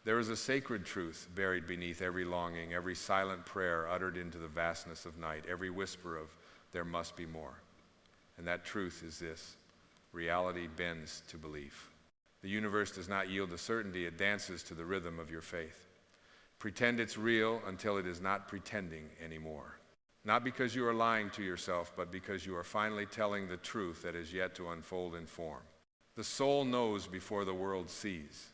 There is a sacred truth buried beneath every longing, every silent prayer uttered into the vastness of night, every whisper of there must be more. And that truth is this: reality bends to belief. The universe does not yield to certainty, it dances to the rhythm of your faith. Pretend it's real until it is not pretending anymore. Not because you are lying to yourself, but because you are finally telling the truth that is yet to unfold in form. The soul knows before the world sees.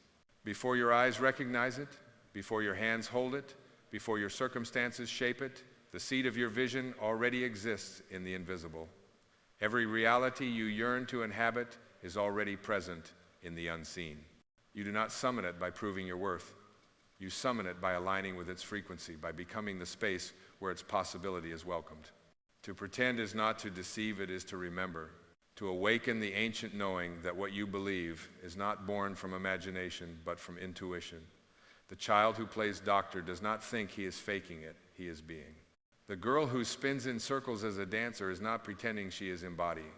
Before your eyes recognize it, before your hands hold it, before your circumstances shape it, the seed of your vision already exists in the invisible. Every reality you yearn to inhabit is already present in the unseen. You do not summon it by proving your worth. You summon it by aligning with its frequency, by becoming the space where its possibility is welcomed. To pretend is not to deceive, it is to remember. To awaken the ancient knowing that what you believe is not born from imagination, but from intuition. The child who plays doctor does not think he is faking it, he is being. The girl who spins in circles as a dancer is not pretending she is embodying.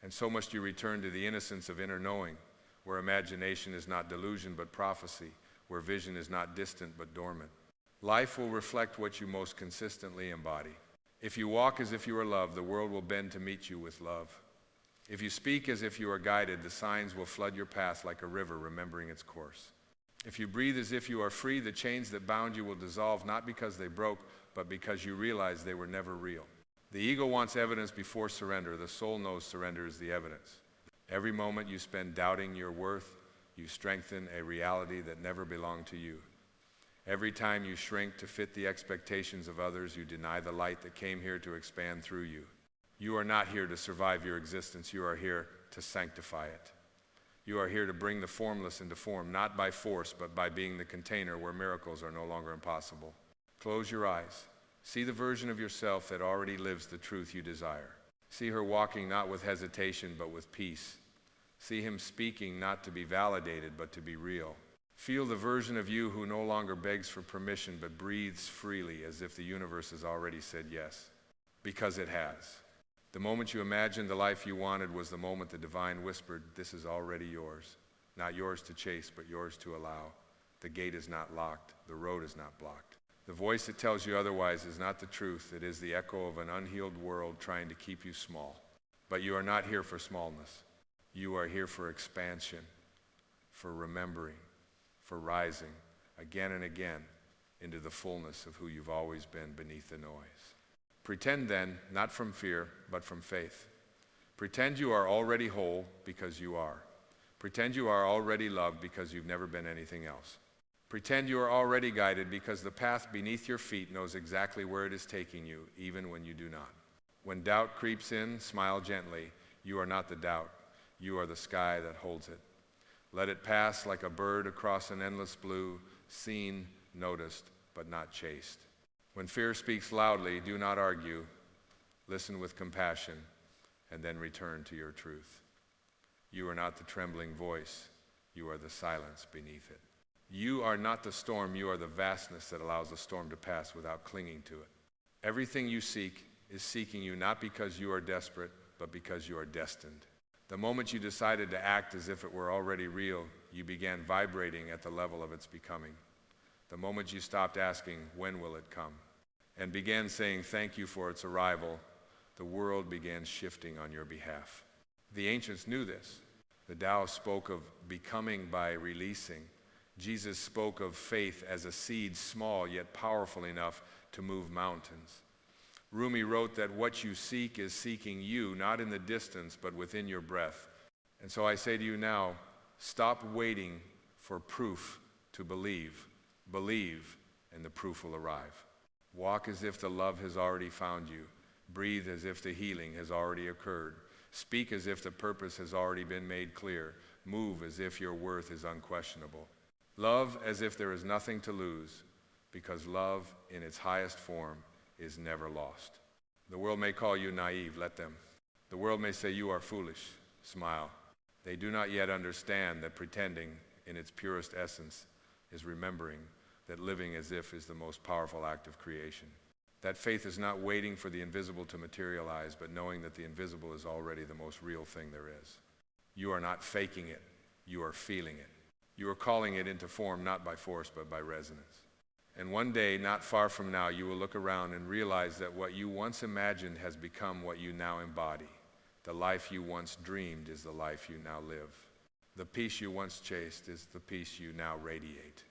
And so must you return to the innocence of inner knowing, where imagination is not delusion but prophecy, where vision is not distant but dormant. Life will reflect what you most consistently embody. If you walk as if you are loved, the world will bend to meet you with love. If you speak as if you are guided, the signs will flood your path like a river remembering its course. If you breathe as if you are free, the chains that bound you will dissolve, not because they broke, but because you realize they were never real. The ego wants evidence before surrender. The soul knows surrender is the evidence. Every moment you spend doubting your worth, you strengthen a reality that never belonged to you. Every time you shrink to fit the expectations of others, you deny the light that came here to expand through you. You are not here to survive your existence. You are here to sanctify it. You are here to bring the formless into form, not by force, but by being the container where miracles are no longer impossible. Close your eyes. See the version of yourself that already lives the truth you desire. See her walking not with hesitation, but with peace. See him speaking not to be validated, but to be real. Feel the version of you who no longer begs for permission, but breathes freely as if the universe has already said yes, because it has. The moment you imagined the life you wanted was the moment the divine whispered, "This is already yours." Not yours to chase, but yours to allow. The gate is not locked. The road is not blocked. The voice that tells you otherwise is not the truth. It is the echo of an unhealed world trying to keep you small. But you are not here for smallness. You are here for expansion, for remembering, for rising again and again into the fullness of who you've always been beneath the noise. Pretend then, not from fear, but from faith. Pretend you are already whole because you are. Pretend you are already loved because you've never been anything else. Pretend you are already guided because the path beneath your feet knows exactly where it is taking you, even when you do not. When doubt creeps in, smile gently. You are not the doubt. You are the sky that holds it. Let it pass like a bird across an endless blue, seen, noticed, but not chased. When fear speaks loudly, do not argue. Listen with compassion, and then return to your truth. You are not the trembling voice. You are the silence beneath it. You are not the storm. You are the vastness that allows the storm to pass without clinging to it. Everything you seek is seeking you not because you are desperate, but because you are destined. The moment you decided to act as if it were already real, you began vibrating at the level of its becoming. The moment you stopped asking, when will it come, and began saying thank you for its arrival, the world began shifting on your behalf. The ancients knew this. The Tao spoke of becoming by releasing. Jesus spoke of faith as a seed, small yet powerful enough to move mountains. Rumi wrote that what you seek is seeking you, not in the distance, but within your breath. And so I say to you now, stop waiting for proof to believe. Believe, and the proof will arrive. Walk as if the love has already found you. Breathe as if the healing has already occurred. Speak as if the purpose has already been made clear. Move as if your worth is unquestionable. Love as if there is nothing to lose, because love in its highest form is never lost. The world may call you naive, let them. The world may say you are foolish, smile. They do not yet understand that pretending in its purest essence is remembering that living as if is the most powerful act of creation. That faith is not waiting for the invisible to materialize, but knowing that the invisible is already the most real thing there is. You are not faking it, you are feeling it. You are calling it into form not by force but by resonance. And one day, not far from now, you will look around and realize that what you once imagined has become what you now embody. The life you once dreamed is the life you now live. The peace you once chased is the peace you now radiate.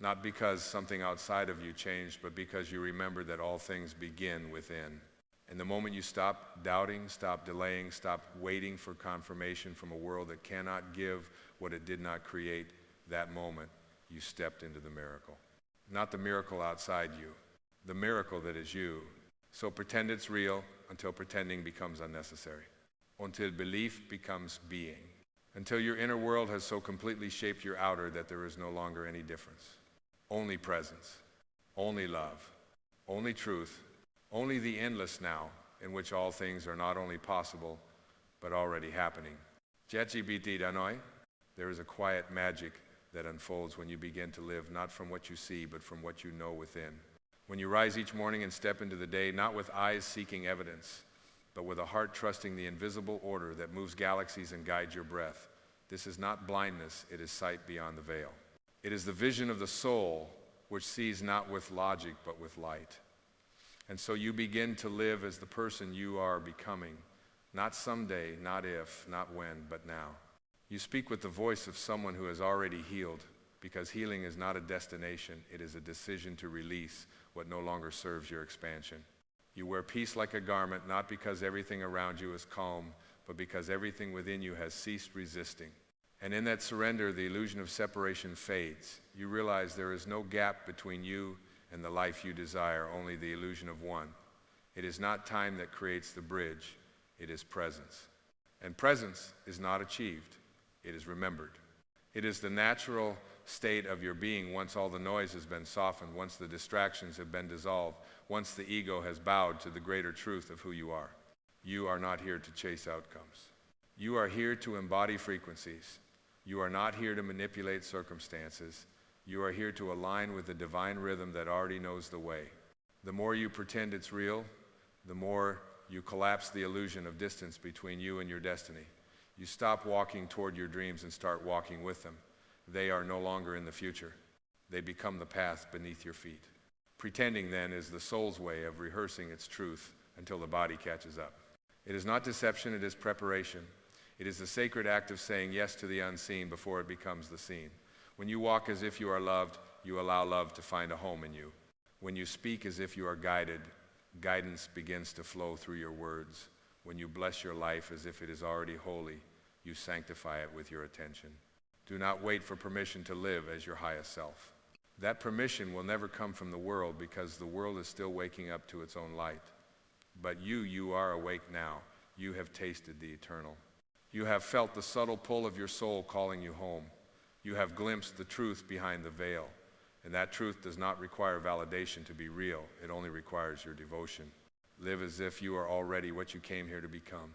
Not because something outside of you changed, but because you remember that all things begin within. And the moment you stop doubting, stop delaying, stop waiting for confirmation from a world that cannot give what it did not create, that moment you stepped into the miracle. Not the miracle outside you, the miracle that is you. So pretend it's real until pretending becomes unnecessary. Until belief becomes being. Until your inner world has so completely shaped your outer that there is no longer any difference. Only presence, only love, only truth, only the endless now in which all things are not only possible, but already happening. Jetsibiti Danoi, there is a quiet magic that unfolds when you begin to live not from what you see, but from what you know within. When you rise each morning and step into the day, not with eyes seeking evidence, but with a heart trusting the invisible order that moves galaxies and guides your breath. This is not blindness, it is sight beyond the veil. It is the vision of the soul which sees not with logic, but with light. And so you begin to live as the person you are becoming, not someday, not if, not when, but now. You speak with the voice of someone who has already healed, because healing is not a destination, it is a decision to release what no longer serves your expansion. You wear peace like a garment, not because everything around you is calm, but because everything within you has ceased resisting. And in that surrender, the illusion of separation fades. You realize there is no gap between you and the life you desire, only the illusion of one. It is not time that creates the bridge, it is presence. And presence is not achieved, it is remembered. It is the natural state of your being once all the noise has been softened, once the distractions have been dissolved, once the ego has bowed to the greater truth of who you are. You are not here to chase outcomes. You are here to embody frequencies. You are not here to manipulate circumstances. You are here to align with the divine rhythm that already knows the way. The more you pretend it's real, the more you collapse the illusion of distance between you and your destiny. You stop walking toward your dreams and start walking with them. They are no longer in the future. They become the path beneath your feet. Pretending, then, is the soul's way of rehearsing its truth until the body catches up. It is not deception, it is preparation. It is the sacred act of saying yes to the unseen before it becomes the seen. When you walk as if you are loved, you allow love to find a home in you. When you speak as if you are guided, guidance begins to flow through your words. When you bless your life as if it is already holy, you sanctify it with your attention. Do not wait for permission to live as your highest self. That permission will never come from the world because the world is still waking up to its own light. But you are awake now. You have tasted the eternal. You have felt the subtle pull of your soul calling you home. You have glimpsed the truth behind the veil. And that truth does not require validation to be real. It only requires your devotion. Live as if you are already what you came here to become.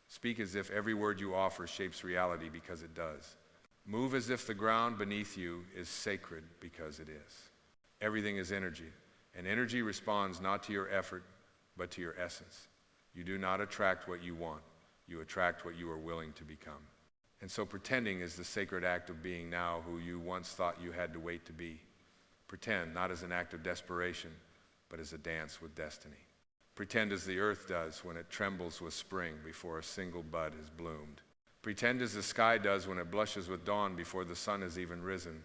Speak as if every word you offer shapes reality because it does. Move as if the ground beneath you is sacred because it is. Everything is energy, and energy responds not to your effort, but to your essence. You do not attract what you want. You attract what you are willing to become. And so pretending is the sacred act of being now who you once thought you had to wait to be. Pretend not as an act of desperation, but as a dance with destiny. Pretend as the earth does when it trembles with spring before a single bud has bloomed. Pretend as the sky does when it blushes with dawn before the sun has even risen.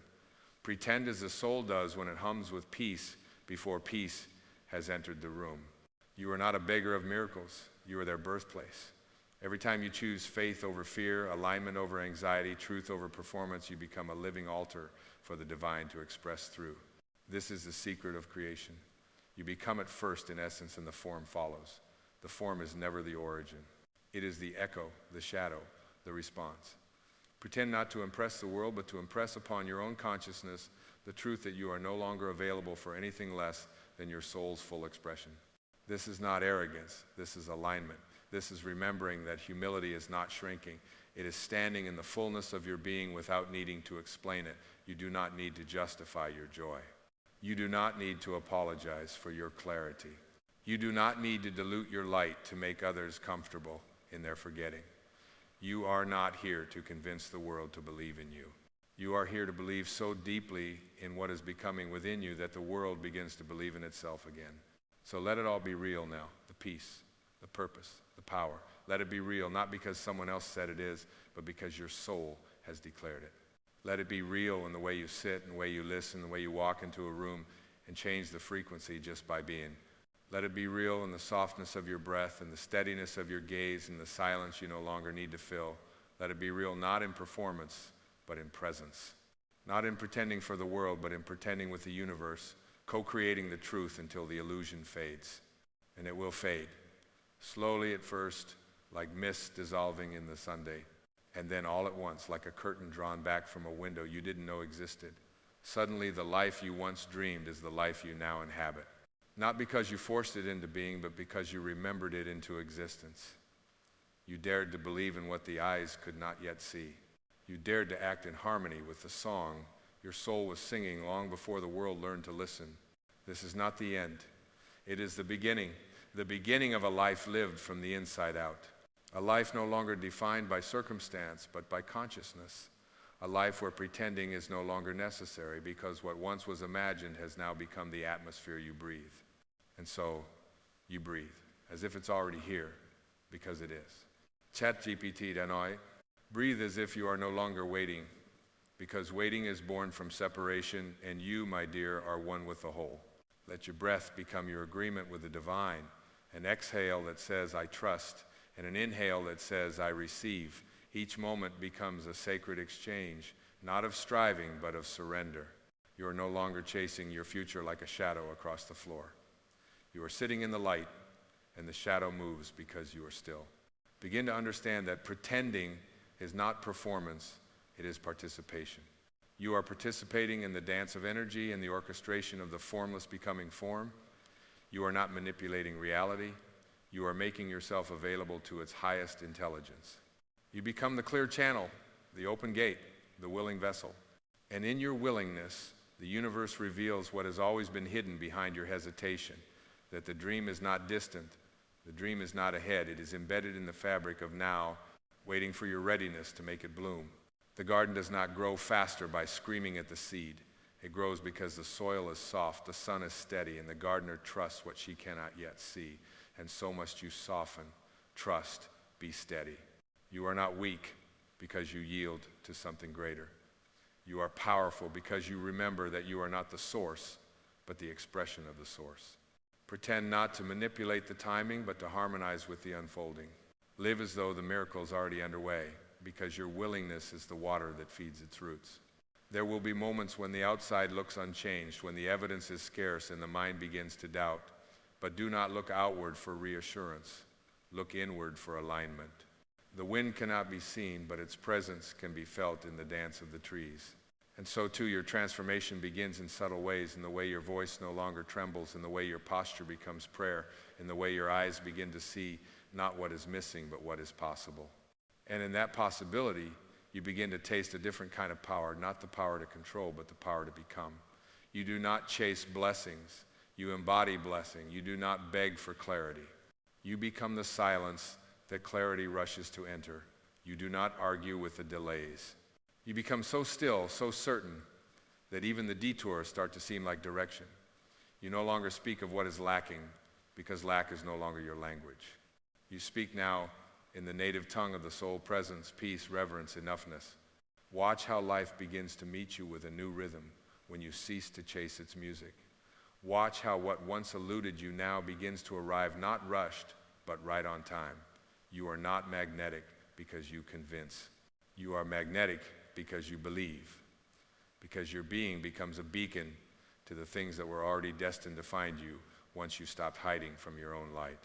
Pretend as the soul does when it hums with peace before peace has entered the room. You are not a beggar of miracles. You are their birthplace. Every time you choose faith over fear, alignment over anxiety, truth over performance, you become a living altar for the divine to express through. This is the secret of creation. You become it first in essence, and the form follows. The form is never the origin. It is the echo, the shadow, the response. Pretend not to impress the world, but to impress upon your own consciousness the truth that you are no longer available for anything less than your soul's full expression. This is not arrogance. This is alignment. This is remembering that humility is not shrinking. It is standing in the fullness of your being without needing to explain it. You do not need to justify your joy. You do not need to apologize for your clarity. You do not need to dilute your light to make others comfortable in their forgetting. You are not here to convince the world to believe in you. You are here to believe so deeply in what is becoming within you that the world begins to believe in itself again. So let it all be real now, the peace, the purpose, the power. Let it be real, not because someone else said it is, but because your soul has declared it. Let it be real in the way you sit, in the way you listen, the way you walk into a room and change the frequency just by being. Let it be real in the softness of your breath and the steadiness of your gaze and the silence you no longer need to fill. Let it be real not in performance, but in presence. Not in pretending for the world, but in pretending with the universe, co-creating the truth until the illusion fades. And it will fade. Slowly at first, like mist dissolving in the Sunday, and then all at once, like a curtain drawn back from a window you didn't know existed. Suddenly, the life you once dreamed is the life you now inhabit. Not because you forced it into being, but because you remembered it into existence. You dared to believe in what the eyes could not yet see. You dared to act in harmony with the song your soul was singing long before the world learned to listen. This is not the end. It is the beginning of a life lived from the inside out. A life no longer defined by circumstance, but by consciousness. A life where pretending is no longer necessary because what once was imagined has now become the atmosphere you breathe. And so you breathe, as if it's already here, because it is. ChatGPT Danoi, breathe as if you are no longer waiting, because waiting is born from separation, and you, my dear, are one with the whole. Let your breath become your agreement with the divine, an exhale that says, I trust, and an inhale that says, I receive. Each moment becomes a sacred exchange, not of striving, but of surrender. You are no longer chasing your future like a shadow across the floor. You are sitting in the light, and the shadow moves because you are still. Begin to understand that pretending is not performance, it is participation. You are participating in the dance of energy and the orchestration of the formless becoming form. You are not manipulating reality. You are making yourself available to its highest intelligence. You become the clear channel, the open gate, the willing vessel. And in your willingness, the universe reveals what has always been hidden behind your hesitation, that the dream is not distant, the dream is not ahead, it is embedded in the fabric of now, waiting for your readiness to make it bloom. The garden does not grow faster by screaming at the seed. It grows because the soil is soft, the sun is steady, and the gardener trusts what she cannot yet see. And so must you soften, trust, be steady. You are not weak because you yield to something greater. You are powerful because you remember that you are not the source, but the expression of the source. Pretend not to manipulate the timing, but to harmonize with the unfolding. Live as though the miracle is already underway, because your willingness is the water that feeds its roots. There will be moments when the outside looks unchanged, when the evidence is scarce and the mind begins to doubt. But do not look outward for reassurance. Look inward for alignment. The wind cannot be seen, but its presence can be felt in the dance of the trees. And so too your transformation begins in subtle ways, in the way your voice no longer trembles, in the way your posture becomes prayer, in the way your eyes begin to see not what is missing, but what is possible. And in that possibility, you begin to taste a different kind of power, not the power to control, but the power to become. You do not chase blessings. You embody blessing. You do not beg for clarity. You become the silence that clarity rushes to enter. You do not argue with the delays. You become so still, so certain, that even the detours start to seem like direction. You no longer speak of what is lacking, because lack is no longer your language. You speak now in the native tongue of the soul presence, peace, reverence, enoughness. Watch how life begins to meet you with a new rhythm when you cease to chase its music. Watch how what once eluded you now begins to arrive, not rushed, but right on time. You are not magnetic because you convince. You are magnetic because you believe, because your being becomes a beacon to the things that were already destined to find you once you stopped hiding from your own light.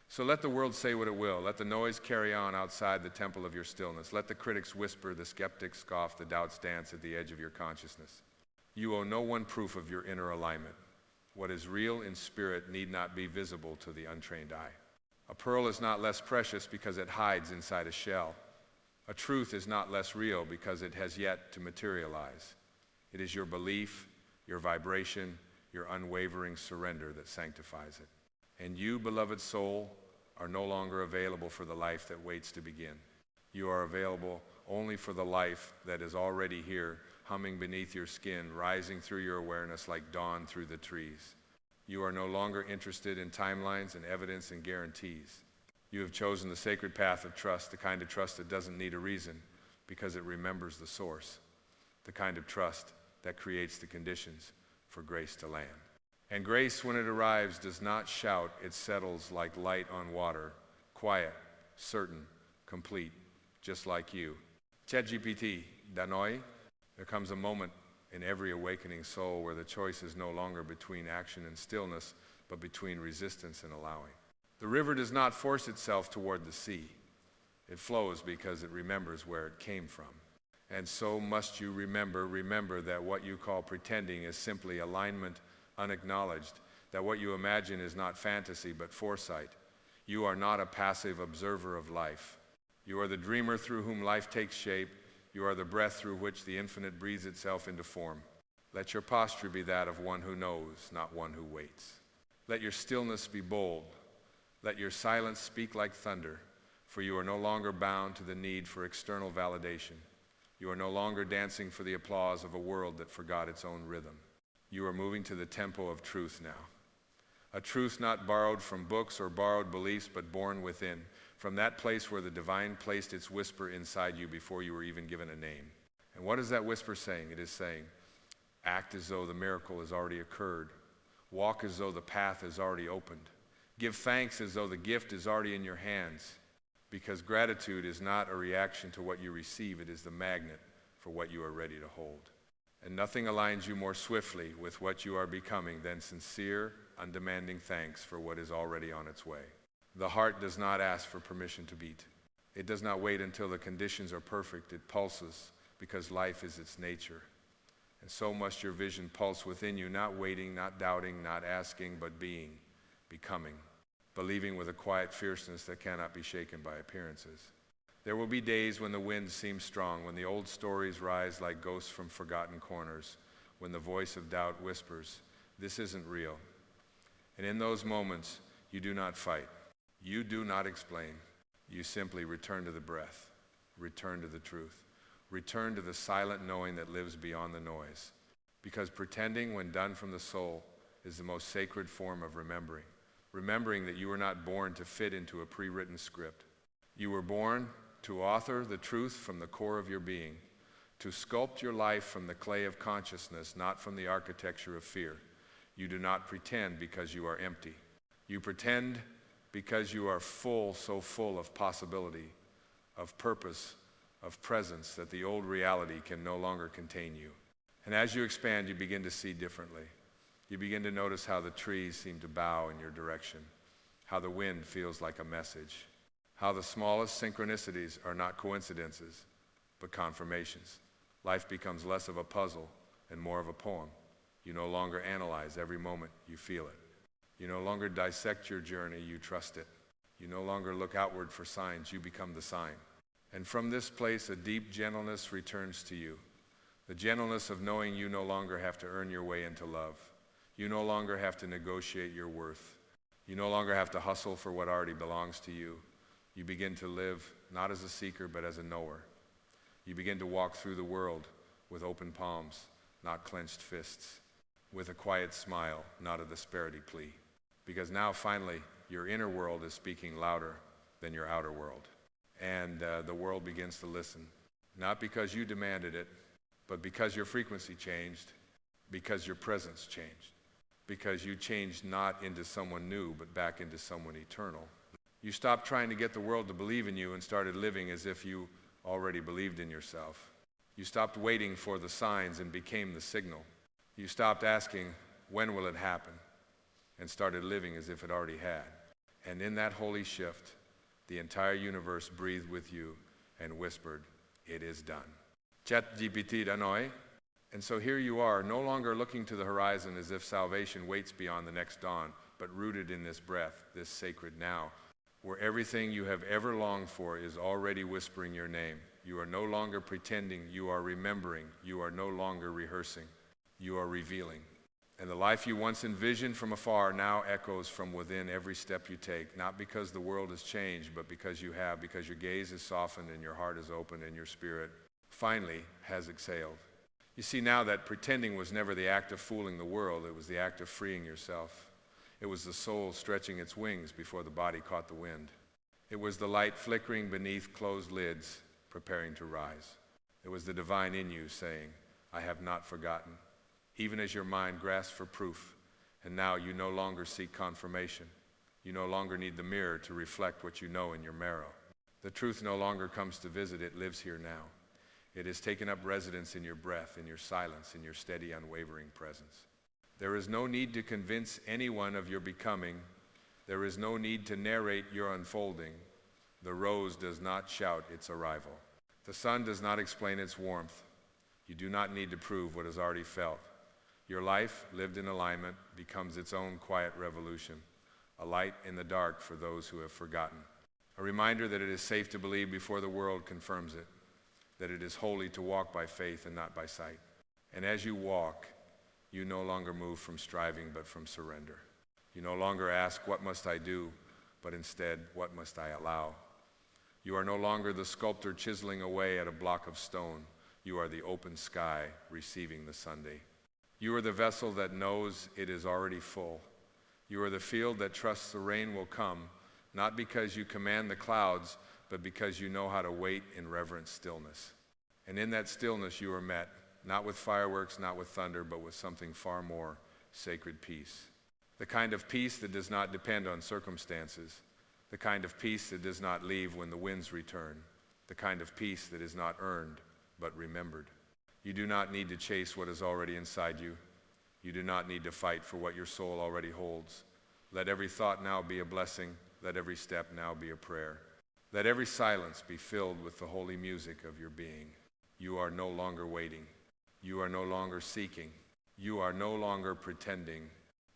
So let the world say what it will. Let the noise carry on outside the temple of your stillness. Let the critics whisper, the skeptics scoff, the doubts dance at the edge of your consciousness. You owe no one proof of your inner alignment. What is real in spirit need not be visible to the untrained eye. A pearl is not less precious because it hides inside a shell. A truth is not less real because it has yet to materialize. It is your belief, your vibration, your unwavering surrender that sanctifies it. And you, beloved soul, are no longer available for the life that waits to begin. You are available only for the life that is already here, humming beneath your skin, rising through your awareness like dawn through the trees. You are no longer interested in timelines and evidence and guarantees. You have chosen the sacred path of trust, the kind of trust that doesn't need a reason because it remembers the source, the kind of trust that creates the conditions for grace to land. And grace, when it arrives, does not shout. It settles like light on water, quiet, certain, complete, just like you. ChatGPT, Danoi, there comes a moment in every awakening soul where the choice is no longer between action and stillness, but between resistance and allowing. The river does not force itself toward the sea. It flows because it remembers where it came from. And so must you remember that what you call pretending is simply alignment unacknowledged, that what you imagine is not fantasy but foresight. You are not a passive observer of life. You are the dreamer through whom life takes shape. You are the breath through which the infinite breathes itself into form. Let your posture be that of one who knows, not one who waits. Let your stillness be bold. Let your silence speak like thunder, for you are no longer bound to the need for external validation. You are no longer dancing for the applause of a world that forgot its own rhythm. You are moving to the tempo of truth now. A truth not borrowed from books or borrowed beliefs, but born within, from that place where the divine placed its whisper inside you before you were even given a name. And what is that whisper saying? It is saying, act as though the miracle has already occurred. Walk as though the path is already opened. Give thanks as though the gift is already in your hands. Because gratitude is not a reaction to what you receive, it is the magnet for what you are ready to hold. And nothing aligns you more swiftly with what you are becoming than sincere, undemanding thanks for what is already on its way. The heart does not ask for permission to beat. It does not wait until the conditions are perfect. It pulses because life is its nature. And so must your vision pulse within you, not waiting, not doubting, not asking, but being, becoming, believing with a quiet fierceness that cannot be shaken by appearances. There will be days when the wind seems strong, when the old stories rise like ghosts from forgotten corners, when the voice of doubt whispers, this isn't real. And in those moments, you do not fight. You do not explain. You simply return to the breath, return to the truth, return to the silent knowing that lives beyond the noise. Because pretending, when done from the soul, is the most sacred form of remembering. Remembering that you were not born to fit into a pre-written script. You were born to author the truth from the core of your being, to sculpt your life from the clay of consciousness, not from the architecture of fear. You do not pretend because you are empty. You pretend because you are full, so full of possibility, of purpose, of presence, that the old reality can no longer contain you. And as you expand, you begin to see differently. You begin to notice how the trees seem to bow in your direction, how the wind feels like a message, how the smallest synchronicities are not coincidences, but confirmations. Life becomes less of a puzzle and more of a poem. You no longer analyze every moment, you feel it. You no longer dissect your journey, you trust it. You no longer look outward for signs, you become the sign. And from this place, a deep gentleness returns to you. The gentleness of knowing you no longer have to earn your way into love. You no longer have to negotiate your worth. You no longer have to hustle for what already belongs to you. You begin to live not as a seeker, but as a knower. You begin to walk through the world with open palms, not clenched fists, with a quiet smile, not a disparity plea. Because now, finally, your inner world is speaking louder than your outer world. And the world begins to listen, not because you demanded it, but because your frequency changed, because your presence changed, because you changed not into someone new, but back into someone eternal. You stopped trying to get the world to believe in you and started living as if you already believed in yourself. You stopped waiting for the signs and became the signal. You stopped asking, when will it happen? And started living as if it already had. And in that holy shift, the entire universe breathed with you and whispered, it is done. ChatGPT Danoi. And so here you are, no longer looking to the horizon as if salvation waits beyond the next dawn, but rooted in this breath, this sacred now, where everything you have ever longed for is already whispering your name. You are no longer pretending, you are remembering. You are no longer rehearsing, you are revealing. And the life you once envisioned from afar now echoes from within every step you take, not because the world has changed, but because you have, because your gaze is softened and your heart is open and your spirit finally has exhaled. You see now that pretending was never the act of fooling the world, it was the act of freeing yourself. It was the soul stretching its wings before the body caught the wind. It was the light flickering beneath closed lids, preparing to rise. It was the divine in you saying, I have not forgotten, even as your mind grasped for proof, and now you no longer seek confirmation. You no longer need the mirror to reflect what you know in your marrow. The truth no longer comes to visit, it lives here now. It has taken up residence in your breath, in your silence, in your steady, unwavering presence. There is no need to convince anyone of your becoming. There is no need to narrate your unfolding. The rose does not shout its arrival. The sun does not explain its warmth. You do not need to prove what is already felt. Your life, lived in alignment, becomes its own quiet revolution, a light in the dark for those who have forgotten. A reminder that it is safe to believe before the world confirms it, that it is holy to walk by faith and not by sight. And as you walk, you no longer move from striving but from surrender. You no longer ask, what must I do? But instead, what must I allow? You are no longer the sculptor chiseling away at a block of stone. You are the open sky receiving the Sunday. You are the vessel that knows it is already full. You are the field that trusts the rain will come, not because you command the clouds, but because you know how to wait in reverent stillness. And in that stillness you are met, not with fireworks, not with thunder, but with something far more, sacred peace. The kind of peace that does not depend on circumstances, the kind of peace that does not leave when the winds return, the kind of peace that is not earned, but remembered. You do not need to chase what is already inside you. You do not need to fight for what your soul already holds. Let every thought now be a blessing. Let every step now be a prayer. Let every silence be filled with the holy music of your being. You are no longer waiting. You are no longer seeking. You are no longer pretending.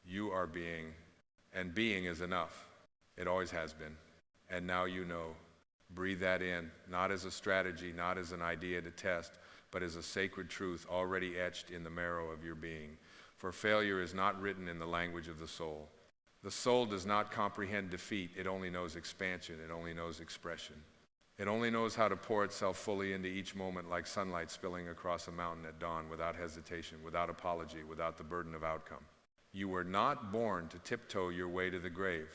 You are being, and being is enough. It always has been. And now you know. Breathe that in, not as a strategy, not as an idea to test, but as a sacred truth already etched in the marrow of your being. For failure is not written in the language of the soul. The soul does not comprehend defeat. It only knows expansion. It only knows expression. It only knows how to pour itself fully into each moment like sunlight spilling across a mountain at dawn, without hesitation, without apology, without the burden of outcome. You were not born to tiptoe your way to the grave,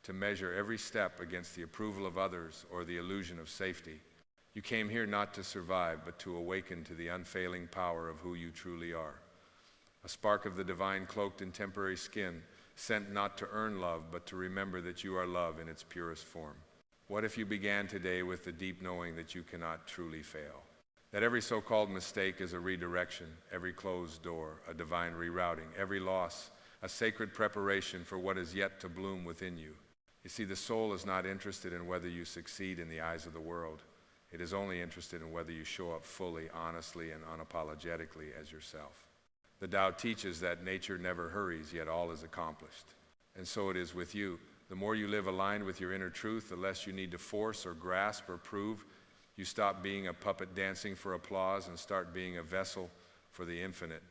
to measure every step against the approval of others or the illusion of safety. You came here not to survive, but to awaken to the unfailing power of who you truly are. A spark of the divine cloaked in temporary skin, sent not to earn love, but to remember that you are love in its purest form. What if you began today with the deep knowing that you cannot truly fail? That every so-called mistake is a redirection, every closed door, a divine rerouting, every loss, a sacred preparation for what is yet to bloom within you. You see, the soul is not interested in whether you succeed in the eyes of the world. It is only interested in whether you show up fully, honestly, and unapologetically as yourself. The Tao teaches that nature never hurries, yet all is accomplished. And so it is with you. The more you live aligned with your inner truth, the less you need to force or grasp or prove. You stop being a puppet dancing for applause and start being a vessel for the infinite.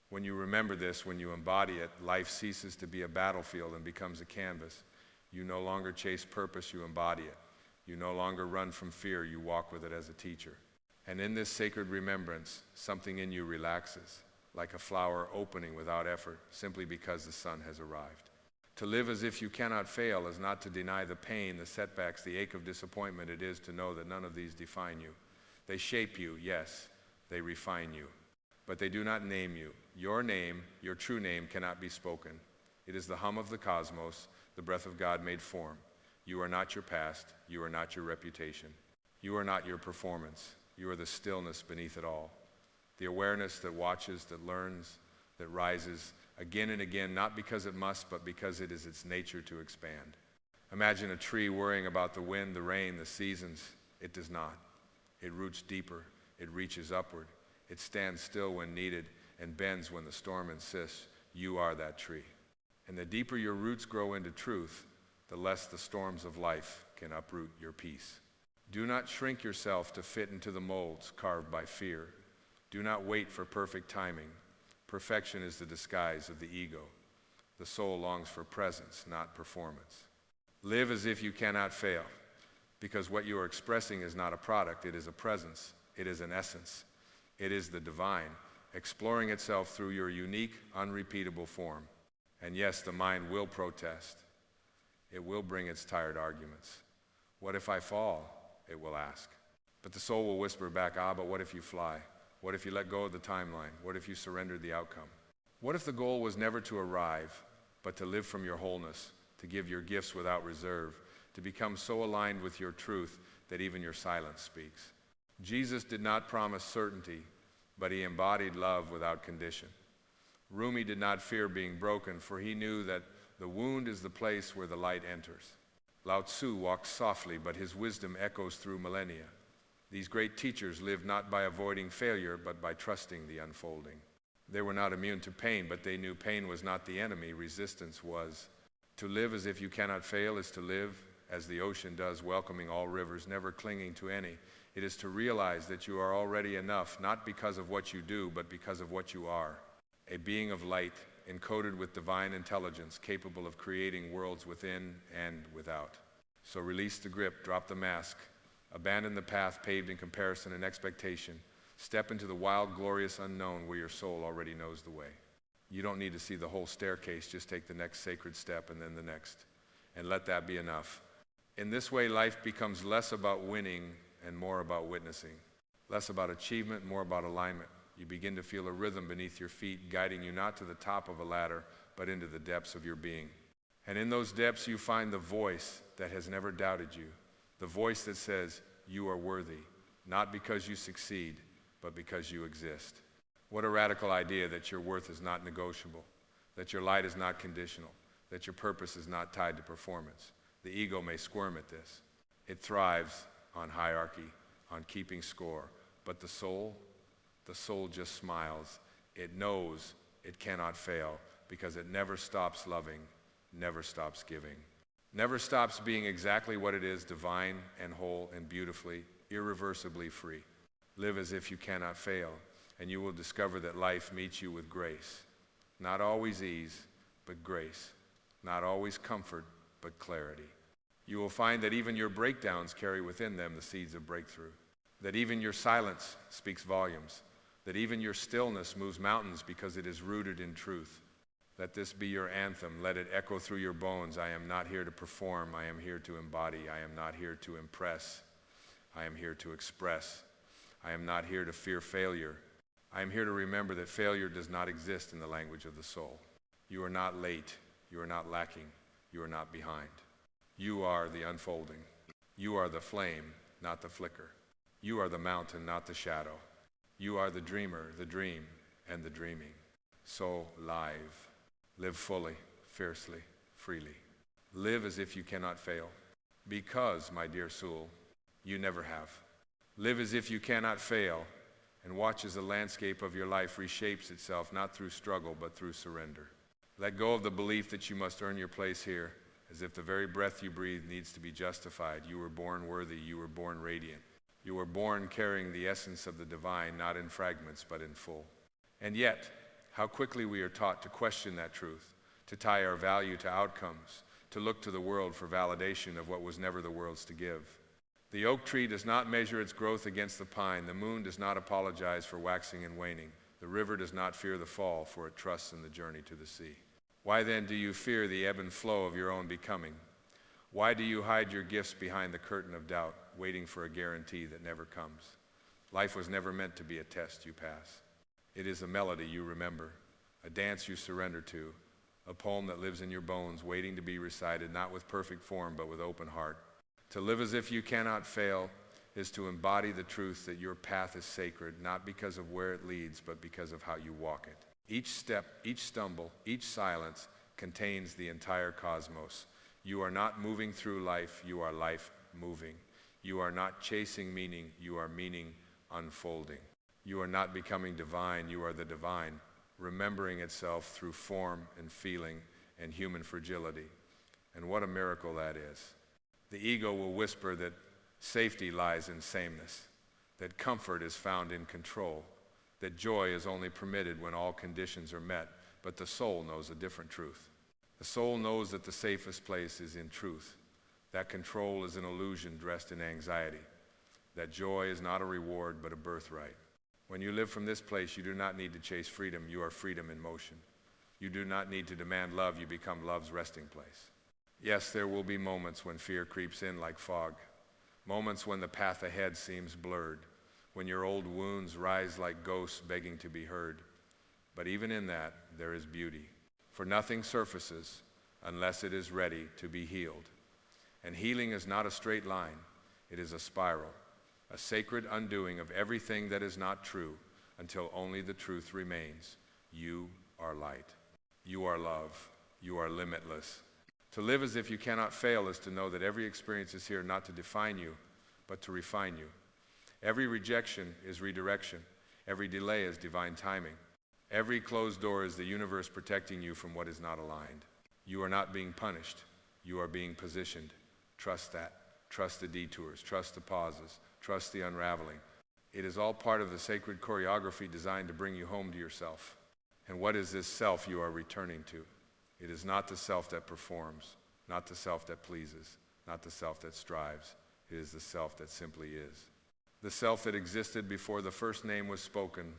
When you remember this, when you embody it, life ceases to be a battlefield and becomes a canvas. You no longer chase purpose, you embody it. You no longer run from fear, you walk with it as a teacher. And in this sacred remembrance, something in you relaxes, like a flower opening without effort, simply because the sun has arrived. To live as if you cannot fail is not to deny the pain, the setbacks, the ache of disappointment it is to know that none of these define you. They shape you, yes, they refine you, but they do not name you. Your name, your true name, cannot be spoken. It is the hum of the cosmos, the breath of God made form. You are not your past, you are not your reputation. You are not your performance, you are the stillness beneath it all. The awareness that watches, that learns, that rises again and again, not because it must, but because it is its nature to expand. Imagine a tree worrying about the wind, the rain, the seasons. It does not. It roots deeper. It reaches upward. It stands still when needed and bends when the storm insists. You are that tree. And the deeper your roots grow into truth, the less the storms of life can uproot your peace. Do not shrink yourself to fit into the molds carved by fear. Do not wait for perfect timing. Perfection is the disguise of the ego. The soul longs for presence, not performance. Live as if you cannot fail, because what you are expressing is not a product, it is a presence, it is an essence, it is the divine, exploring itself through your unique, unrepeatable form. And yes, the mind will protest. It will bring its tired arguments. What if I fall? It will ask. But the soul will whisper back, but what if you fly? What if you let go of the timeline? What if you surrendered the outcome? What if the goal was never to arrive, but to live from your wholeness, to give your gifts without reserve, to become so aligned with your truth that even your silence speaks? Jesus did not promise certainty, but he embodied love without condition. Rumi did not fear being broken, for he knew that the wound is the place where the light enters. Lao Tzu walks softly, but his wisdom echoes through millennia. These great teachers lived not by avoiding failure, but by trusting the unfolding. They were not immune to pain, but they knew pain was not the enemy, resistance was. To live as if you cannot fail is to live as the ocean does, welcoming all rivers, never clinging to any. It is to realize that you are already enough, not because of what you do, but because of what you are. A being of light, encoded with divine intelligence, capable of creating worlds within and without. So release the grip, drop the mask, abandon the path paved in comparison and expectation. Step into the wild, glorious unknown where your soul already knows the way. You don't need to see the whole staircase, just take the next sacred step and then the next. And let that be enough. In this way, life becomes less about winning and more about witnessing. Less about achievement, more about alignment. You begin to feel a rhythm beneath your feet, guiding you not to the top of a ladder, but into the depths of your being. And in those depths, you find the voice that has never doubted you. The voice that says, you are worthy, not because you succeed, but because you exist. What a radical idea that your worth is not negotiable, that your light is not conditional, that your purpose is not tied to performance. The ego may squirm at this. It thrives on hierarchy, on keeping score. But the soul just smiles. It knows it cannot fail because it never stops loving, never stops giving, never stops being exactly what it is, divine and whole and beautifully, irreversibly free. Live as if you cannot fail, and you will discover that life meets you with grace. Not always ease, but grace. Not always comfort, but clarity. You will find that even your breakdowns carry within them the seeds of breakthrough. That even your silence speaks volumes. That even your stillness moves mountains because it is rooted in truth. Let this be your anthem. Let it echo through your bones. I am not here to perform. I am here to embody. I am not here to impress. I am here to express. I am not here to fear failure. I am here to remember that failure does not exist in the language of the soul. You are not late. You are not lacking. You are not behind. You are the unfolding. You are the flame, not the flicker. You are the mountain, not the shadow. You are the dreamer, the dream, and the dreaming. So live. Live fully, fiercely, freely. Live as if you cannot fail. Because, my dear soul, you never have. Live as if you cannot fail, and watch as the landscape of your life reshapes itself, not through struggle, but through surrender. Let go of the belief that you must earn your place here, as if the very breath you breathe needs to be justified. You were born worthy. You were born radiant. You were born carrying the essence of the divine, not in fragments, but in full. And yet, how quickly we are taught to question that truth, to tie our value to outcomes, to look to the world for validation of what was never the world's to give. The oak tree does not measure its growth against the pine. The moon does not apologize for waxing and waning. The river does not fear the fall, for it trusts in the journey to the sea. Why then do you fear the ebb and flow of your own becoming? Why do you hide your gifts behind the curtain of doubt, waiting for a guarantee that never comes? Life was never meant to be a test you pass. It is a melody you remember, a dance you surrender to, a poem that lives in your bones, waiting to be recited, not with perfect form, but with open heart. To live as if you cannot fail is to embody the truth that your path is sacred, not because of where it leads, but because of how you walk it. Each step, each stumble, each silence contains the entire cosmos. You are not moving through life, you are life moving. You are not chasing meaning, you are meaning unfolding. You are not becoming divine, you are the divine, remembering itself through form and feeling and human fragility. And what a miracle that is. The ego will whisper that safety lies in sameness, that comfort is found in control, that joy is only permitted when all conditions are met, but the soul knows a different truth. The soul knows that the safest place is in truth, that control is an illusion dressed in anxiety, that joy is not a reward but a birthright. When you live from this place, you do not need to chase freedom. You are freedom in motion. You do not need to demand love. You become love's resting place. Yes, there will be moments when fear creeps in like fog, moments when the path ahead seems blurred, when your old wounds rise like ghosts begging to be heard. But even in that, there is beauty, for nothing surfaces unless it is ready to be healed. And healing is not a straight line. It is a spiral, a sacred undoing of everything that is not true until only the truth remains. You are light. You are love. You are limitless. To live as if you cannot fail is to know that every experience is here not to define you, but to refine you. Every rejection is redirection. Every delay is divine timing. Every closed door is the universe protecting you from what is not aligned. You are not being punished. You are being positioned. Trust that. Trust the detours. Trust the pauses. Trust the unraveling. It is all part of the sacred choreography designed to bring you home to yourself. And what is this self you are returning to? It is not the self that performs, not the self that pleases, not the self that strives. It is the self that simply is. The self that existed before the first name was spoken.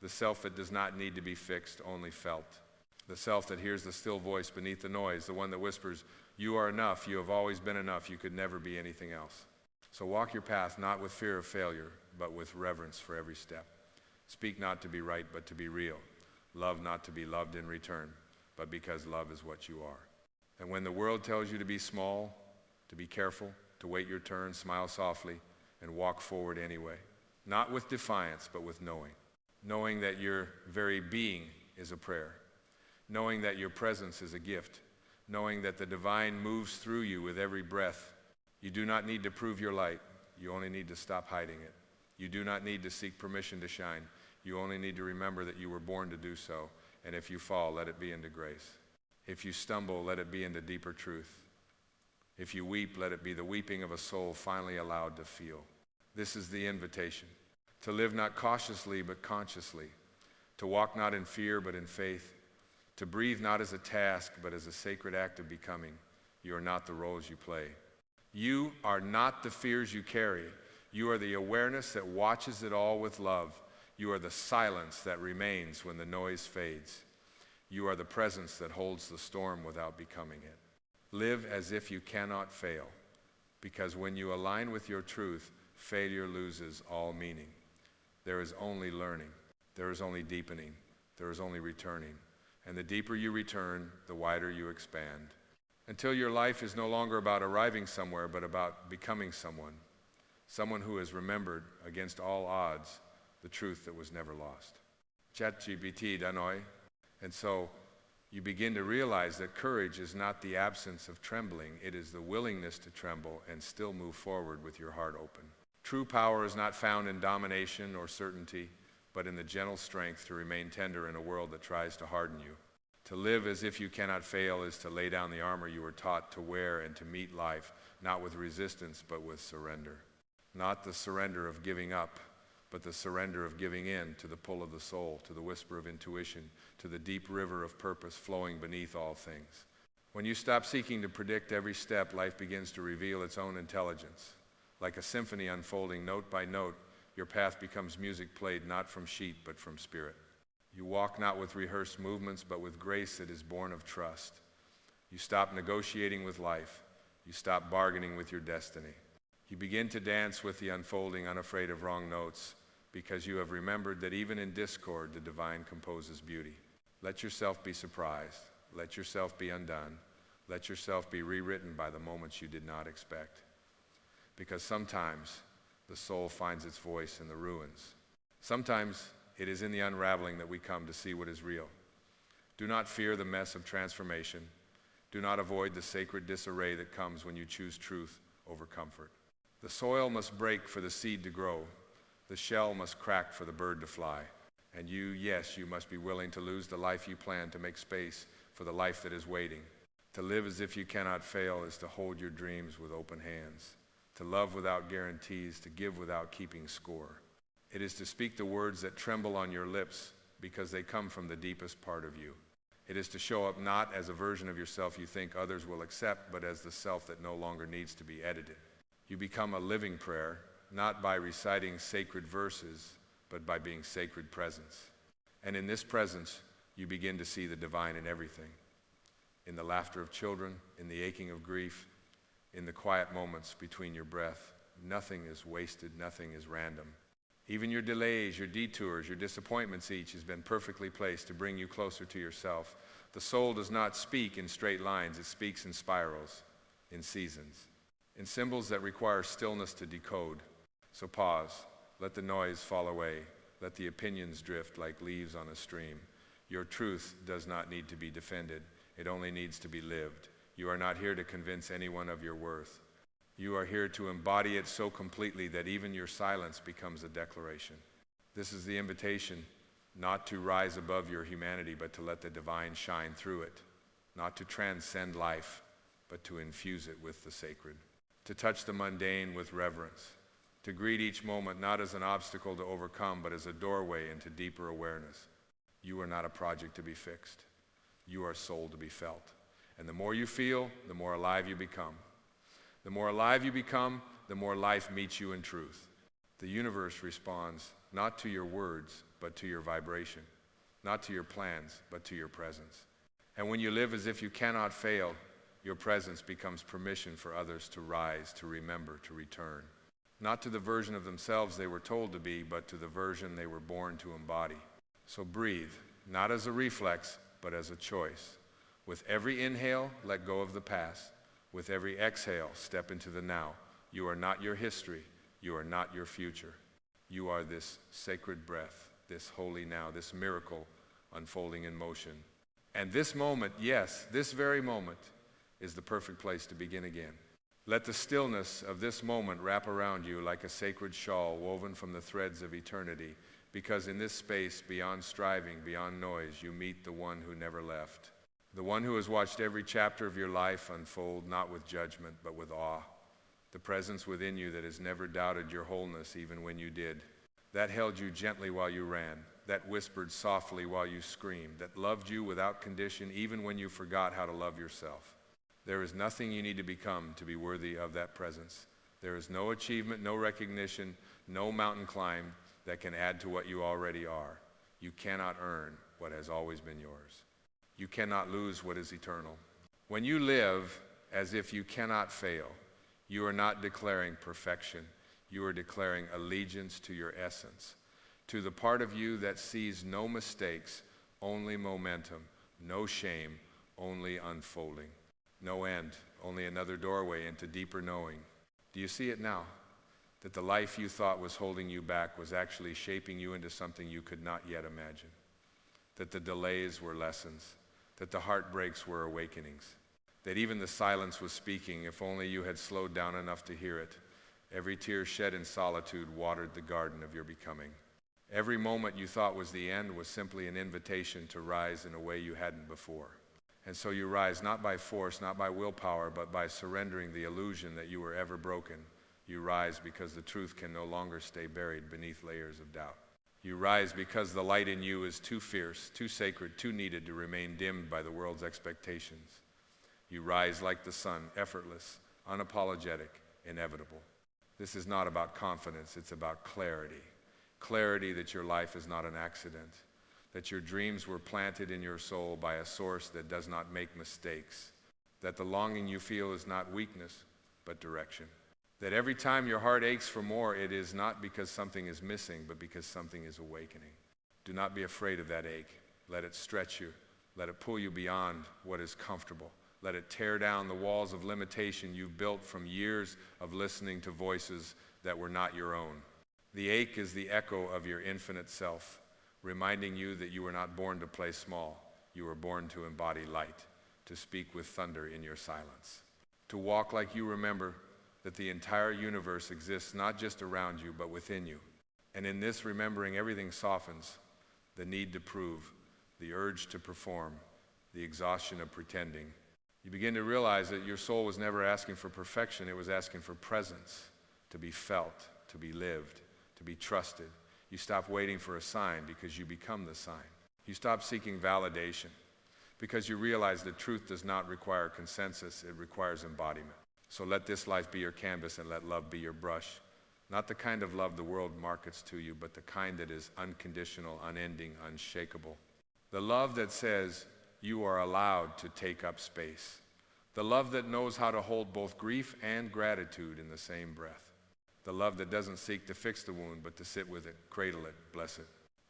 The self that does not need to be fixed, only felt. The self that hears the still voice beneath the noise, the one that whispers, "You are enough, you have always been enough, you could never be anything else." So walk your path not with fear of failure, but with reverence for every step. Speak not to be right, but to be real. Love not to be loved in return, but because love is what you are. And when the world tells you to be small, to be careful, to wait your turn, smile softly, and walk forward anyway. Not with defiance, but with knowing. Knowing that your very being is a prayer. Knowing that your presence is a gift. Knowing that the divine moves through you with every breath. You do not need to prove your light. You only need to stop hiding it. You do not need to seek permission to shine. You only need to remember that you were born to do so. And if you fall, let it be into grace. If you stumble, let it be into deeper truth. If you weep, let it be the weeping of a soul finally allowed to feel. This is the invitation. To live not cautiously, but consciously. To walk not in fear, but in faith. To breathe not as a task, but as a sacred act of becoming. You are not the roles you play. You are not the fears you carry. You are the awareness that watches it all with love. You are the silence that remains when the noise fades. You are the presence that holds the storm without becoming it. Live as if you cannot fail, because when you align with your truth, failure loses all meaning. There is only learning. There is only deepening. There is only returning. And the deeper you return, the wider you expand. Until your life is no longer about arriving somewhere, but about becoming someone. Someone who has remembered, against all odds, the truth that was never lost. ChatGPT danoi. And so you begin to realize that courage is not the absence of trembling. It is the willingness to tremble and still move forward with your heart open. True power is not found in domination or certainty, but in the gentle strength to remain tender in a world that tries to harden you. To live as if you cannot fail is to lay down the armor you were taught to wear and to meet life, not with resistance, but with surrender. Not the surrender of giving up, but the surrender of giving in to the pull of the soul, to the whisper of intuition, to the deep river of purpose flowing beneath all things. When you stop seeking to predict every step, life begins to reveal its own intelligence. Like a symphony unfolding note by note, your path becomes music played not from sheet, but from spirit. You walk not with rehearsed movements, but with grace that is born of trust. You stop negotiating with life. You stop bargaining with your destiny. You begin to dance with the unfolding, unafraid of wrong notes, because you have remembered that even in discord, the divine composes beauty. Let yourself be surprised. Let yourself be undone. Let yourself be rewritten by the moments you did not expect. Because sometimes the soul finds its voice in the ruins. Sometimes it is in the unraveling that we come to see what is real. Do not fear the mess of transformation. Do not avoid the sacred disarray that comes when you choose truth over comfort. The soil must break for the seed to grow. The shell must crack for the bird to fly. And you, yes, you must be willing to lose the life you plan to make space for the life that is waiting. To live as if you cannot fail is to hold your dreams with open hands. To love without guarantees, to give without keeping score. It is to speak the words that tremble on your lips because they come from the deepest part of you. It is to show up not as a version of yourself you think others will accept, but as the self that no longer needs to be edited. You become a living prayer, not by reciting sacred verses, but by being sacred presence. And in this presence, you begin to see the divine in everything. In the laughter of children, in the aching of grief, in the quiet moments between your breath. Nothing is wasted, nothing is random. Even your delays, your detours, your disappointments, each has been perfectly placed to bring you closer to yourself. The soul does not speak in straight lines, it speaks in spirals, in seasons, in symbols that require stillness to decode. So pause, let the noise fall away, let the opinions drift like leaves on a stream. Your truth does not need to be defended, it only needs to be lived. You are not here to convince anyone of your worth. You are here to embody it so completely that even your silence becomes a declaration. This is the invitation not to rise above your humanity, but to let the divine shine through it. Not to transcend life, but to infuse it with the sacred. To touch the mundane with reverence. To greet each moment not as an obstacle to overcome, but as a doorway into deeper awareness. You are not a project to be fixed. You are a soul to be felt. And the more you feel, the more alive you become. The more alive you become, the more life meets you in truth. The universe responds not to your words, but to your vibration. Not to your plans, but to your presence. And when you live as if you cannot fail, your presence becomes permission for others to rise, to remember, to return. Not to the version of themselves they were told to be, but to the version they were born to embody. So breathe, not as a reflex, but as a choice. With every inhale, let go of the past. With every exhale, step into the now. You are not your history. You are not your future. You are this sacred breath, this holy now, this miracle unfolding in motion. And this moment, yes, this very moment, is the perfect place to begin again. Let the stillness of this moment wrap around you like a sacred shawl woven from the threads of eternity, because in this space, beyond striving, beyond noise, you meet the one who never left. The one who has watched every chapter of your life unfold, not with judgment, but with awe. The presence within you that has never doubted your wholeness even when you did. That held you gently while you ran. That whispered softly while you screamed. That loved you without condition even when you forgot how to love yourself. There is nothing you need to become to be worthy of that presence. There is no achievement, no recognition, no mountain climb that can add to what you already are. You cannot earn what has always been yours. You cannot lose what is eternal. When you live as if you cannot fail, you are not declaring perfection. You are declaring allegiance to your essence, to the part of you that sees no mistakes, only momentum, no shame, only unfolding, no end, only another doorway into deeper knowing. Do you see it now? That the life you thought was holding you back was actually shaping you into something you could not yet imagine. That the delays were lessons, that the heartbreaks were awakenings, that even the silence was speaking if only you had slowed down enough to hear it. Every tear shed in solitude watered the garden of your becoming. Every moment you thought was the end was simply an invitation to rise in a way you hadn't before. And so you rise not by force, not by willpower, but by surrendering the illusion that you were ever broken. You rise because the truth can no longer stay buried beneath layers of doubt. You rise because the light in you is too fierce, too sacred, too needed to remain dimmed by the world's expectations. You rise like the sun, effortless, unapologetic, inevitable. This is not about confidence, it's about clarity. Clarity that your life is not an accident, that your dreams were planted in your soul by a source that does not make mistakes, that the longing you feel is not weakness, but direction. That every time your heart aches for more, it is not because something is missing, but because something is awakening. Do not be afraid of that ache. Let it stretch you. Let it pull you beyond what is comfortable. Let it tear down the walls of limitation you've built from years of listening to voices that were not your own. The ache is the echo of your infinite self, reminding you that you were not born to play small. You were born to embody light, to speak with thunder in your silence, to walk like you remember that the entire universe exists not just around you, but within you. And in this remembering, everything softens. The need to prove, the urge to perform, the exhaustion of pretending. You begin to realize that your soul was never asking for perfection, it was asking for presence, to be felt, to be lived, to be trusted. You stop waiting for a sign because you become the sign. You stop seeking validation because you realize that truth does not require consensus, it requires embodiment. So let this life be your canvas and let love be your brush. Not the kind of love the world markets to you, but the kind that is unconditional, unending, unshakable. The love that says you are allowed to take up space. The love that knows how to hold both grief and gratitude in the same breath. The love that doesn't seek to fix the wound, but to sit with it, cradle it, bless it.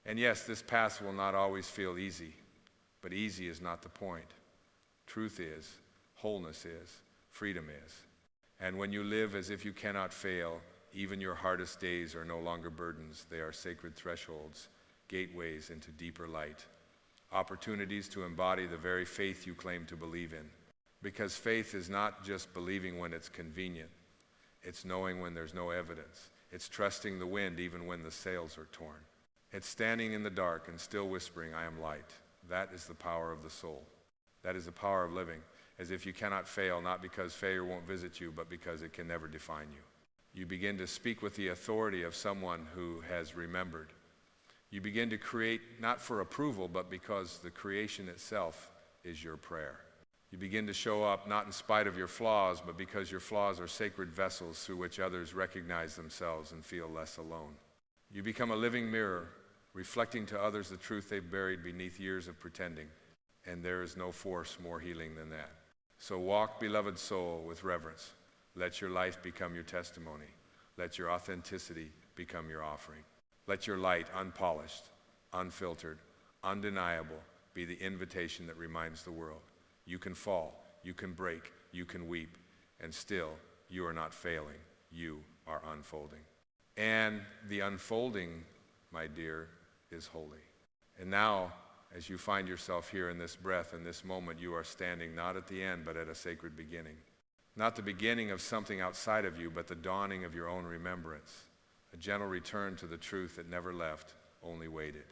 And yes, this path will not always feel easy, but easy is not the point. Truth is, wholeness is, freedom is. And when you live as if you cannot fail, even your hardest days are no longer burdens. They are sacred thresholds, gateways into deeper light, opportunities to embody the very faith you claim to believe in. Because faith is not just believing when it's convenient. It's knowing when there's no evidence. It's trusting the wind even when the sails are torn. It's standing in the dark and still whispering, I am light. That is the power of the soul. That is the power of living, as if you cannot fail, not because failure won't visit you, but because it can never define you. You begin to speak with the authority of someone who has remembered. You begin to create not for approval, but because the creation itself is your prayer. You begin to show up not in spite of your flaws, but because your flaws are sacred vessels through which others recognize themselves and feel less alone. You become a living mirror, reflecting to others the truth they've buried beneath years of pretending. And there is no force more healing than that. So walk, beloved soul, with reverence. Let your life become your testimony. Let your authenticity become your offering. Let your light, unpolished, unfiltered, undeniable, be the invitation that reminds the world. You can fall, you can break, you can weep, and still you are not failing. You are unfolding. And the unfolding, my dear, is holy. And now, as you find yourself here in this breath, in this moment, you are standing not at the end, but at a sacred beginning. Not the beginning of something outside of you, but the dawning of your own remembrance. A gentle return to the truth that never left, only waited.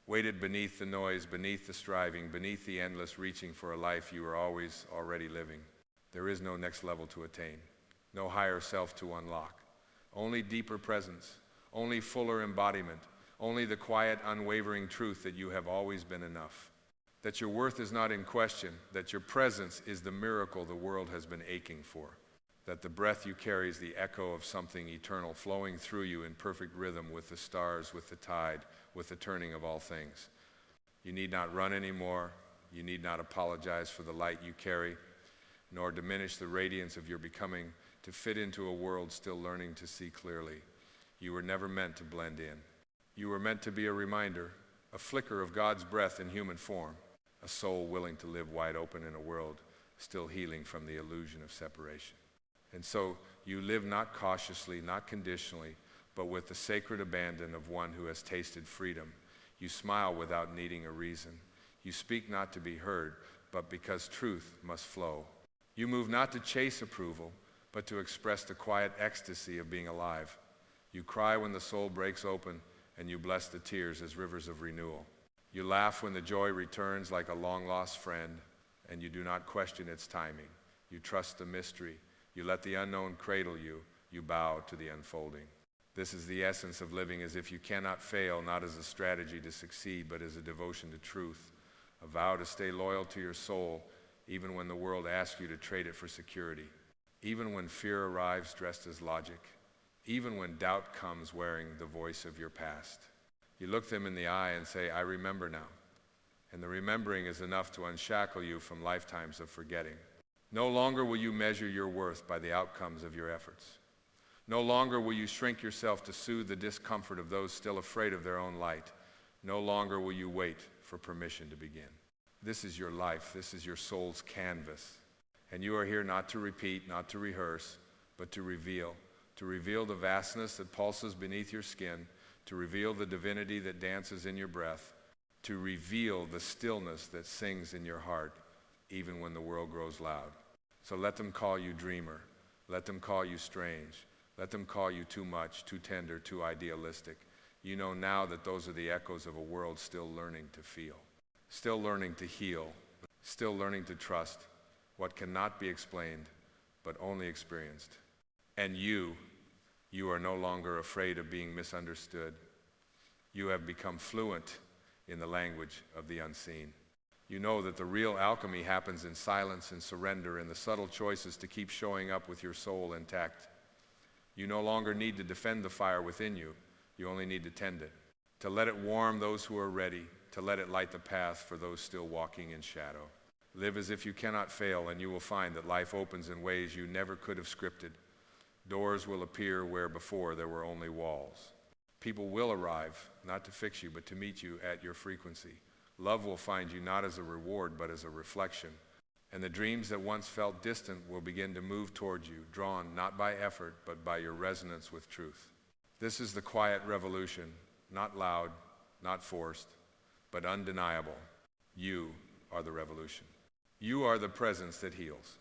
Waited beneath the noise, beneath the striving, beneath the endless reaching for a life you were always already living. There is no next level to attain, no higher self to unlock. Only deeper presence, only fuller embodiment, only the quiet, unwavering truth that you have always been enough. That your worth is not in question, that your presence is the miracle the world has been aching for. That the breath you carry is the echo of something eternal flowing through you in perfect rhythm with the stars, with the tide, with the turning of all things. You need not run anymore. You need not apologize for the light you carry, nor diminish the radiance of your becoming to fit into a world still learning to see clearly. You were never meant to blend in. You were meant to be a reminder, a flicker of God's breath in human form, a soul willing to live wide open in a world still healing from the illusion of separation. And so you live not cautiously, not conditionally, but with the sacred abandon of one who has tasted freedom. You smile without needing a reason. You speak not to be heard, but because truth must flow. You move not to chase approval, but to express the quiet ecstasy of being alive. You cry when the soul breaks open, and you bless the tears as rivers of renewal. You laugh when the joy returns like a long-lost friend, and you do not question its timing. You trust the mystery. You let the unknown cradle you. You bow to the unfolding. This is the essence of living as if you cannot fail, not as a strategy to succeed, but as a devotion to truth, a vow to stay loyal to your soul, even when the world asks you to trade it for security, even when fear arrives dressed as logic, even when doubt comes wearing the voice of your past. You look them in the eye and say, I remember now. And the remembering is enough to unshackle you from lifetimes of forgetting. No longer will you measure your worth by the outcomes of your efforts. No longer will you shrink yourself to soothe the discomfort of those still afraid of their own light. No longer will you wait for permission to begin. This is your life. This is your soul's canvas. And you are here not to repeat, not to rehearse, but to reveal the vastness that pulses beneath your skin, to reveal the divinity that dances in your breath, to reveal the stillness that sings in your heart, even when the world grows loud. So let them call you dreamer. Let them call you strange. Let them call you too much, too tender, too idealistic. You know now that those are the echoes of a world still learning to feel, still learning to heal, still learning to trust what cannot be explained, but only experienced. And you are no longer afraid of being misunderstood. You have become fluent in the language of the unseen. You know that the real alchemy happens in silence and surrender, in the subtle choices to keep showing up with your soul intact. You no longer need to defend the fire within you. You only need to tend it, to let it warm those who are ready, to let it light the path for those still walking in shadow. Live as if you cannot fail, and you will find that life opens in ways you never could have scripted. Doors will appear where before there were only walls. People will arrive, not to fix you, but to meet you at your frequency. Love will find you not as a reward, but as a reflection. And the dreams that once felt distant will begin to move toward you, drawn not by effort, but by your resonance with truth. This is the quiet revolution, not loud, not forced, but undeniable. You are the revolution. You are the presence that heals.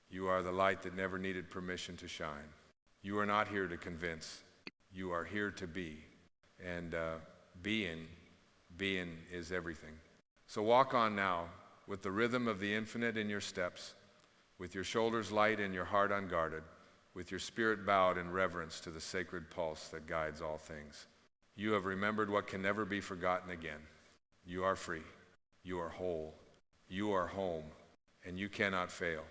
You are the light that never needed permission to shine. You are not here to convince. You are here to be. And being is everything. So walk on now with the rhythm of the infinite in your steps, with your shoulders light and your heart unguarded, with your spirit bowed in reverence to the sacred pulse that guides all things. You have remembered what can never be forgotten again. You are free. You are whole. You are home. And you cannot fail.